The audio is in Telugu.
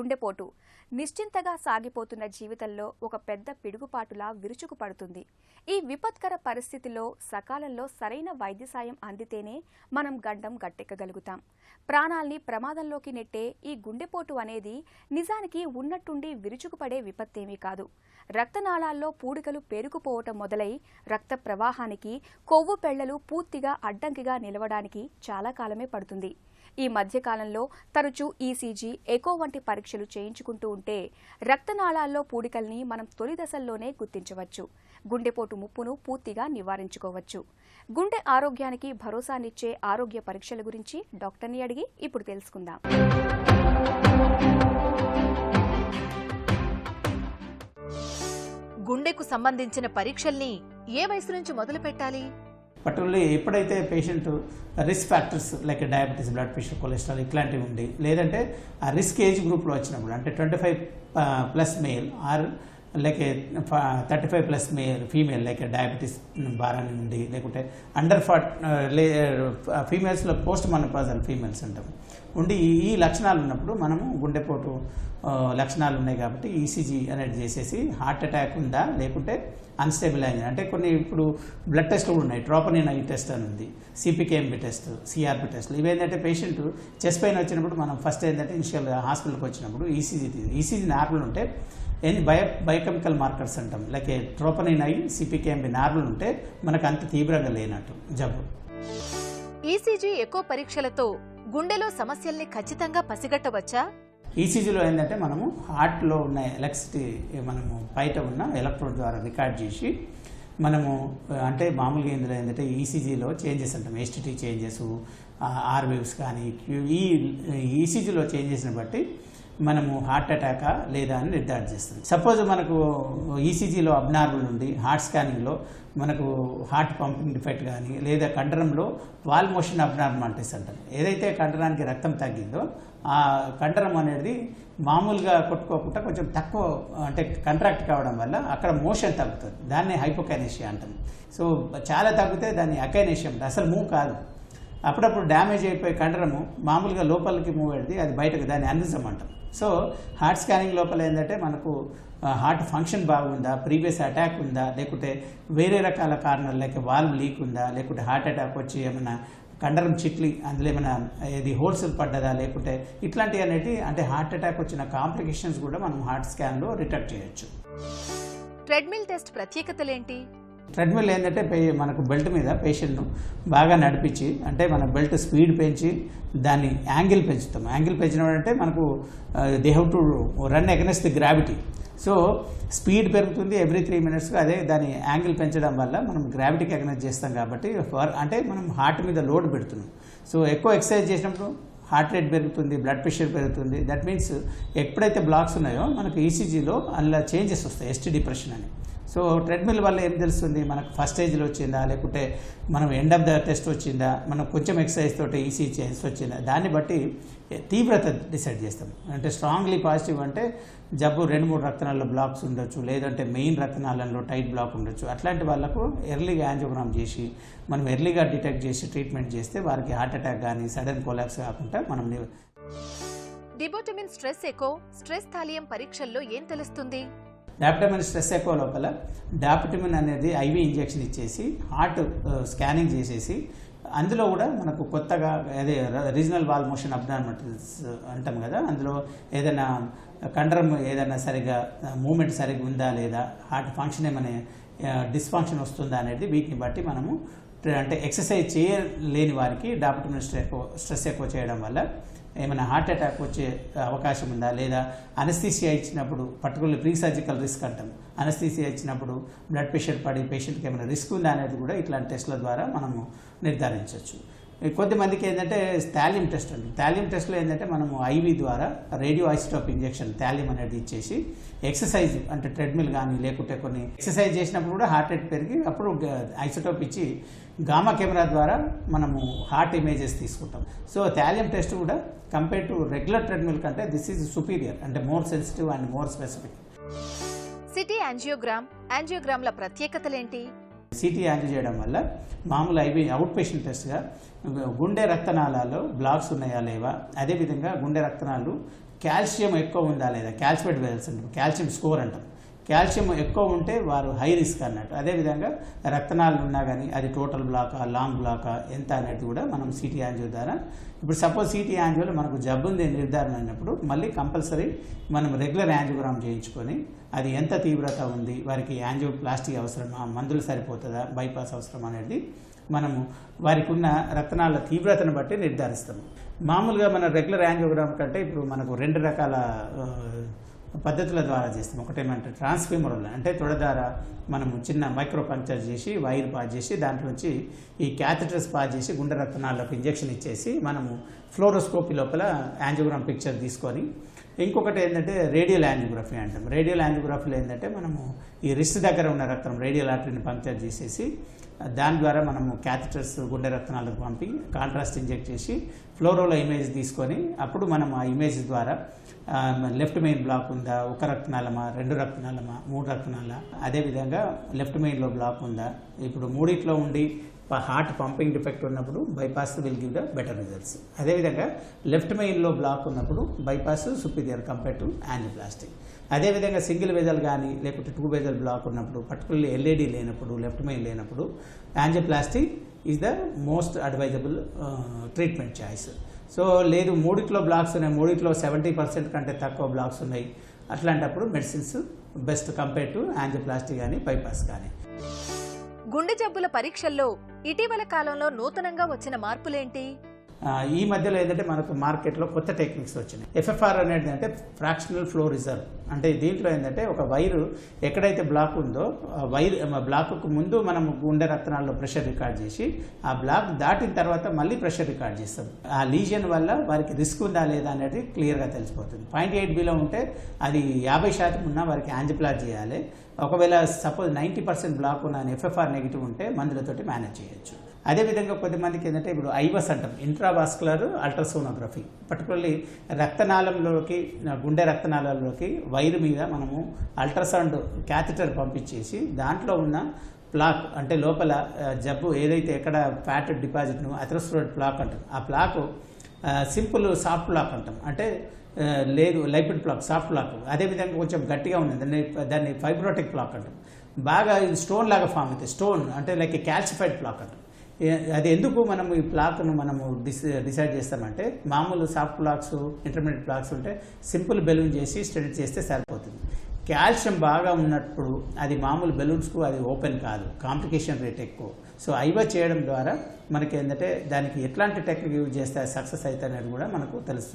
గుండెపోటు నిశ్చింతగా సాగిపోతున్న జీవితంలో ఒక పెద్ద పిడుగుపాటులా విరుచుకుపడుతుంది. ఈ విపత్కర పరిస్థితిలో సకాలంలో సరైన వైద్య సాయం అందితేనే మనం గండం గట్టెక్కగలుగుతాం. ప్రాణాల్ని ప్రమాదంలోకి నెట్టే ఈ గుండెపోటు అనేది నిజానికి ఉన్నట్టుండి విరుచుకుపడే విపత్తేమీ కాదు. రక్తనాళాల్లో పూడికలు పేరుకుపోవటం మొదలై రక్త ప్రవాహానికి కొవ్వు పెళ్లలు పూర్తిగా అడ్డంకిగా నిలవడానికి చాలా కాలమే పడుతుంది. ఈ మధ్యకాలంలో తరచూ ఈసీజీ, ఎకో వంటి పరీక్షలు చేయించుకుంటూ ఉంటే రక్తనాళాల్లో పూడికల్ని మనం తొలి దశల్లోనే గుర్తించవచ్చు. గుండెపోటు ముప్పును పూర్తిగా నివారించుకోవచ్చు. గుండె ఆరోగ్యానికి భరోసానిచ్చే ఆరోగ్య పరీక్షల గురించి డాక్టర్ని అడిగి ఇప్పుడు తెలుసుకుందాం. గుండెకు సంబంధించిన పరీక్షల్ని ఏ వయసు నుంచి మొదలు పెట్టాలి? పర్టికులర్లీ ఎప్పుడైతే patient risk factors like diabetes, blood pressure, cholesterol ఇట్లాంటివి ఉండి, లేదంటే ఆ రిస్క్ ఏజ్ గ్రూప్లో వచ్చినప్పుడు అంటే 25+ male or like 35+ female like diabetes భారాన్ని ఉండి, లేకుంటే అండర్ 40 ఫీమేల్స్లో పోస్ట్ మెనోపాజల్ ఫీమేల్స్ అంటాం ఉండి ఈ లక్షణాలు ఉన్నప్పుడు మనము గుండెపోటు లక్షణాలు ఉన్నాయి కాబట్టి ఈసీజీ అనేది చేసేసి హార్ట్ అటాక్ ఉందా లేకుంటే అన్స్టేబుల్ అయింది అంటే కొన్ని ఇప్పుడు బ్లడ్ టెస్ట్లు కూడా ఉన్నాయి. ట్రోపనిన్ ఐ టెస్ట్ అని ఉంది, సిపికేఎంబి టెస్ట్, సిఆర్పి టెస్ట్లు. ఇవేంటంటే పేషెంట్ చెస్ట్ పెయిన్ వచ్చినప్పుడు మనం ఫస్ట్ ఏంటంటే ఇనిషియల్గా హాస్పిటల్కి వచ్చినప్పుడు ఈసీజీ నార్మల్ ఉంటే బయోకెమికల్ మార్కర్స్ అంటాం లైక్ ట్రోపనిన్ ఐ, సిపికేఎంబి నార్మల్ ఉంటే మనకు అంత తీవ్రంగా లేనట్టు జబ్బు. ఈసీజీ, ఎకో పరీక్షలతో గుండెలో సమస్యల్ని ఖచ్చితంగా పసిగట్టవచ్చా? ఈసీజీలో ఏంటంటే మనము హార్ట్లో ఉన్న ఎలక్ట్రిసిటీ మనము బయట ఉన్న ఎలక్ట్రోడ్ ద్వారా రికార్డ్ చేసి మనము అంటే మామూలుగా ఇందులో ఏంటంటే ఈసీజీలో చేంజెస్ అంటాం, ఎస్టీటీ చేంజెస్, ఆర్ వేవ్స్ కానీ ఈ ఈసీజీలో చేంజెస్ని బట్టి మనము హార్ట్ అటాకా లేదా అని నిర్ధారణ చేస్తుంది. సపోజ్ మనకు ఈసీజీలో అబ్నార్మల్ ఉండి హార్ట్ స్కానింగ్లో మనకు హార్ట్ పంపింగ్ డిఫెక్ట్ కానీ లేదా కండరంలో వాల్ మోషన్ అబ్నార్మాలిటీస్ అంటారు. ఏదైతే కండరానికి రక్తం తగ్గిందో ఆ కండరం అనేది మామూలుగా కొట్టుకోకుండా కొంచెం తక్కువ అంటే కంట్రాక్ట్ కావడం వల్ల అక్కడ మోషన్ తగ్గుతుంది. దాన్ని హైపోకైనేషియా అంటాం. సో చాలా తగ్గితే దాన్ని అకైనేషియా అంటారు. అసలు మూవ్ కాదు. అప్పుడప్పుడు డ్యామేజ్ అయిపోయి కండరము మామూలుగా లోపలికి మూవ్ అయ్యేది, అది బయటకు, దాన్ని అనిజం అంటాం. సో హార్ట్ స్కానింగ్ లోపల ఏంటంటే మనకు హార్ట్ ఫంక్షన్ బాగుందా, ప్రీవియస్ అటాక్ ఉందా, లేకుంటే వేరే రకాల కారణాలు లైక్ వాల్వ్ లీక్ ఉందా, లేకుంటే హార్ట్ అటాక్ వచ్చి ఏమైనా కండరం చిట్లి అందులో ఏమైనా ఇది హోల్స్ పడ్డదా, లేకుంటే ఇట్లాంటివి అనేవి అంటే హార్ట్ అటాక్ వచ్చిన కాంప్లికేషన్స్ కూడా మనం హార్ట్ స్కాన్లో డిటెక్ట్ చేయొచ్చు. ట్రెడ్మిల్ టెస్ట్ ప్రత్యేకతలేంటి? ట్రెడ్మిల్ ఏంటంటే మనకు బెల్ట్ మీద పేషెంట్ను బాగా నడిపించి అంటే మన బెల్ట్ స్పీడ్ పెంచి దాన్ని యాంగిల్ పెంచుతాం. యాంగిల్ పెంచినప్పుడు అంటే మనకు they have to run against the gravity. So speed పెరుగుతుంది ఎవ్రీ 3 minutes. అదే దాని యాంగిల్ పెంచడం వల్ల మనం గ్రావిటీకి అగెన్స్ట్ చేస్తాం కాబట్టి అంటే మనం హార్ట్ మీద లోడ్ పెడుతున్నాం. సో ఎక్కువ ఎక్సర్సైజ్ చేసినప్పుడు హార్ట్ రేట్ పెరుగుతుంది, బ్లడ్ ప్రెషర్ పెరుగుతుంది. దట్ మీన్స్ ఎప్పుడైతే బ్లాక్స్ ఉన్నాయో మనకు ఈసీజీలో అందులో చేంజెస్ వస్తాయి, ఎస్టీ డిప్రెషన్ అని. సో ట్రెడ్మిల్ వల్ల ఏం తెలుస్తుంది, మనకు ఫస్ట్ స్టేజ్లో వచ్చిందా లేకుంటే మనం ఎండ్ ఆఫ్ ద టెస్ట్ వచ్చిందా, మనం కొంచెం ఎక్సర్సైజ్ తోటి ఈసీ చేంజ్ వచ్చిందా, దాన్ని బట్టి తీవ్రత డిసైడ్ చేస్తాం. అంటే స్ట్రాంగ్లీ పాజిటివ్ అంటే జబ్బు 2-3 రక్తనాళాల్లో బ్లాక్స్ ఉండొచ్చు, లేదంటే మెయిన్ రక్తనాళాల్లో టైట్ బ్లాక్ ఉండొచ్చు. అట్లాంటి వాళ్ళకు ఎర్లీగా యాంజియోగ్రామ్ చేసి మనం ఎర్లీగా డిటెక్ట్ చేసి ట్రీట్మెంట్ చేస్తే వారికి హార్ట్ అటాక్ కానీ సడన్ కొలాప్స్ కాకుండా మనం. డిబోటమిన్ స్ట్రెస్ ఎకో, స్ట్రెస్ థాలియం పరీక్షల్లో ఏం తెలుస్తుంది? డాప్టమిన్ స్ట్రెస్ ఎకో లోపల డాప్టమిన్ అనేది ఐవి ఇంజెక్షన్ ఇచ్చేసి హార్ట్ స్కానింగ్ చేసేసి అందులో కూడా మనకు కొత్తగా అదే రీజనల్ వాల్ మోషన్ అబ్నార్మాలిటీస్ అంటాం కదా, అందులో ఏదైనా కండరం ఏదైనా సరిగా మూమెంట్ సరిగ్గా ఉందా లేదా, హార్ట్ ఫంక్షన్ ఏమైనా డిస్ఫంక్షన్ వస్తుందా అనేది వీటిని బట్టి మనము అంటే ఎక్సర్సైజ్ చేయలేని వారికి డాప్టమిన్ స్ట్రెస్ ఎక్కువ చేయడం వల్ల ఏమైనా హార్ట్ అటాక్ వచ్చే అవకాశం ఉందా, లేదా అనస్థీసియా ఇచ్చినప్పుడు పర్టికులర్ ప్రీ సర్జికల్ రిస్క్ అంటాం, అనస్థీసియా ఇచ్చినప్పుడు బ్లడ్ ప్రెషర్ పడి పేషెంట్కి ఏమైనా రిస్క్ ఉందా అనేది కూడా ఇట్లాంటి టెస్టుల ద్వారా మనము నిర్ధారించవచ్చు. కొద్దిమందికి ఏంటంటే థాలియం టెస్ట్ అండి. థాలియం టెస్ట్లో ఏంటంటే మనము ఐవి ద్వారా రేడియో ఐసోటోప్ ఇంజెక్షన్ థాలియం అనేది ఇచ్చేసి ఎక్సర్సైజ్ అంటే ట్రెడ్మిల్ కానీ లేకుంటే కొన్ని ఎక్సర్సైజ్ చేసినప్పుడు కూడా హార్ట్ రేట్ పెరిగి అప్పుడు ఐసోటోప్ ఇచ్చి గామా కెమెరా ద్వారా మనము హార్ట్ ఇమేజెస్ తీసుకుంటాం. సో థాలియం టెస్ట్ కూడా కంపేర్ టు రెగ్యులర్ ట్రెడ్మిల్ కంటే దిస్ ఈజ్ సుపీరియర్, అంటే more sensitive and more specific. CT యాంజియోగ్రామ్ల ప్రత్యేకతలేంటి? సిటీ యాంజియో చేయడం వల్ల మామూలు ఐవి అవుట్ పేషెంట్ టెస్ట్గా గుండె రక్తనాళాల్లో బ్లాక్స్ ఉన్నాయా లేవా, అదేవిధంగా గుండె రక్తనాళాలు కాల్షియం ఎక్కువ ఉందా లేదా, కాల్షియం వెల్స్ అంటాం, కాల్షియం స్కోర్ అంటాం. కాల్షియం ఎక్కువ ఉంటే వారు హై రిస్క్ అన్నట్టు. అదేవిధంగా రక్తనాళాలు ఉన్నా కానీ అది టోటల్ బ్లాకా, లాంగ్ బ్లాకా ఎంత అనేది కూడా మనం సిటీ యాంజియో ద్వారా, ఇప్పుడు సపోజ్ సిటీ యాంజియోలో మనకు జబ్బు ఉంది నిర్ధారణ అయినప్పుడు మళ్ళీ కంపల్సరీ మనం రెగ్యులర్ యాంజియోగ్రామ్ చేయించుకొని అది ఎంత తీవ్రత ఉంది, వారికి యాంజియోప్లాస్టీ అవసరమా, మందులు సరిపోతుందా, బైపాస్ అవసరం అనేది మనము వారికి ఉన్న రక్తనాళాల తీవ్రతను బట్టి నిర్ధారిస్తాము. మామూలుగా మన రెగ్యులర్ యాంజియోగ్రామ్ కంటే ఇప్పుడు మనకు 2 రకాల పద్ధతుల ద్వారా చేస్తాం. ఒకటేమంటే ట్రాన్స్ఫ్యూమరల్, అంటే తొడ ద్వారా మనము చిన్న మైక్రో పంక్చర్ చేసి వైర్ పాస్ చేసి దాంట్లోంచి ఈ క్యాథెటర్స్ పాస్ చేసి గుండె రక్తనాళాలకు ఇంజెక్షన్ ఇచ్చేసి మనము ఫ్లోరోస్కోపీ లోపల యాంజియోగ్రామ్ పిక్చర్ తీసుకొని, ఇంకొకటి ఏంటంటే రేడియల్ యాంజియోగ్రఫీ అంటాం. రేడియల్ యాంజియోగ్రఫీలో ఏంటంటే మనము ఈ రిస్ట్ దగ్గర ఉన్న రక్తం రేడియల్ ఆర్టరీని పంక్చర్ చేసేసి దాని ద్వారా మనము క్యాథెటర్స్ గుండె రక్తనాళాలకు పంపి కాంట్రాస్ట్ ఇంజెక్ట్ చేసి ఫ్లోరోలో ఇమేజ్ తీసుకొని అప్పుడు మనం ఆ ఇమేజ్ ద్వారా లెఫ్ట్ మెయిన్ బ్లాక్ ఉందా, ఒక రక్తనాళమా, 2 రక్తనాళమా, 3 రక్తనాళ, అదేవిధంగా లెఫ్ట్ మెయిన్లో బ్లాక్ ఉందా, ఇప్పుడు మూడిట్లో ఉండి హార్ట్ పంపింగ్ డిఫెక్ట్ ఉన్నప్పుడు bypass will give the better results. అదేవిధంగా లెఫ్ట్ మెయిన్లో బ్లాక్ ఉన్నప్పుడు bypass superior compare to angioplasty. అదేవిధంగా సింగిల్ వెజల్ కానీ లేకపోతే 2 వెజల్ బ్లాక్ ఉన్నప్పుడు, పర్టికులర్లీ ఎల్ఏడి లేనప్పుడు, లెఫ్ట్ మెయిన్ లేనప్పుడు angioplasty is the most advisable treatment choice. So లేదు మూడిట్లో బ్లాక్స్ ఉన్నాయి, మూడిట్లో 70% కంటే తక్కువ బ్లాక్స్ ఉన్నాయి, అట్లాంటప్పుడు medicines best compare to angioplasty కానీ బైపాస్ కానీ. గుండె జబ్బుల పరీక్షల్లో ఇటీవల కాలంలో నూతనంగా వచ్చిన మార్పులేంటి? ఈ మధ్యలో ఏంటంటే మనకు మార్కెట్లో కొత్త టెక్నిక్స్ వచ్చినాయి. ఎఫ్ఎఫ్ఆర్ అనేది అంటే ఫ్రాక్షనల్ ఫ్లో రిజర్వ్. అంటే దీంట్లో ఏంటంటే ఒక వైరు ఎక్కడైతే బ్లాక్ ఉందో వైర్ బ్లాక్కు ముందు మనం గుండె రక్తనాళాల్లో ప్రెషర్ రికార్డ్ చేసి ఆ బ్లాక్ దాటిన తర్వాత మళ్ళీ ప్రెషర్ రికార్డ్ చేస్తాం. ఆ లీజన్ వల్ల వారికి రిస్క్ ఉందా లేదా అనేది క్లియర్గా తెలిసిపోతుంది. 0.8Bలో ఉంటే అది 50% ఉన్నా వారికి యాంజియోప్లాస్టీ చేయాలి. ఒకవేళ సపోజ్ 90% బ్లాక్ ఉన్న ఎఫ్ఎఫ్ఆర్ నెగిటివ్ ఉంటే మందులతోటి మేనేజ్ చేయొచ్చు. అదేవిధంగా కొద్దిమందికి ఏంటంటే ఇప్పుడు ఐవస్ అంటాం, ఇంట్రావాస్కులర్ అల్ట్రాసోనోగ్రఫీ, పర్టికులర్లీ రక్తనాళంలోకి గుండె రక్తనాళాల్లోకి వైరు మీద మనము అల్ట్రాసౌండ్ క్యాథెటర్ పంపించేసి దాంట్లో ఉన్న ప్లాక్ అంటే లోపల జబ్బు ఏదైతే ఎక్కడ ఫ్యాట్ డిపాజిట్ను అథెరోస్క్లెరోటిక్ ప్లాక్ అంటాం, ఆ ప్లాక్ సింపుల్ సాఫ్ట్ ప్లాక్ అంటాం, అంటే లేదు లైపిడ్ ప్లాక్, సాఫ్ట్ ప్లాక్. అదేవిధంగా కొంచెం గట్టిగా ఉన్నది దాన్ని ఫైబ్రోటిక్ ప్లాక్ అంటాం. బాగా ఇది స్టోన్ లాగా ఫామ్ అవుతుంది, స్టోన్ అంటే లైక్ క్యాల్సిఫైడ్ ప్లాక్ అంటాం. అది ఎందుకు మనం ఈ ప్లాక్ను మనము డిసైడ్ చేస్తామంటే మామూలు సాఫ్ట్ ప్లాక్స్, ఇంటర్మీడియట్ ప్లాక్స్ ఉంటే సింపుల్ బెలూన్ చేసి స్ట్రెచ్ చేస్తే సరిపోతుంది. కాల్షియం బాగా ఉన్నప్పుడు అది మామూలు బెలూన్స్కు అది ఓపెన్ కాదు, కాంప్లికేషన్ రేట్ ఎక్కువ. సో ఐవా చేయడం ద్వారా మనకి ఏంటంటే దానికి ఎట్లాంటి టెక్నిక్ యూజ్ చేస్తే సక్సెస్ అవుతుంది అనేది కూడా మనకు తెలుస్తుంది.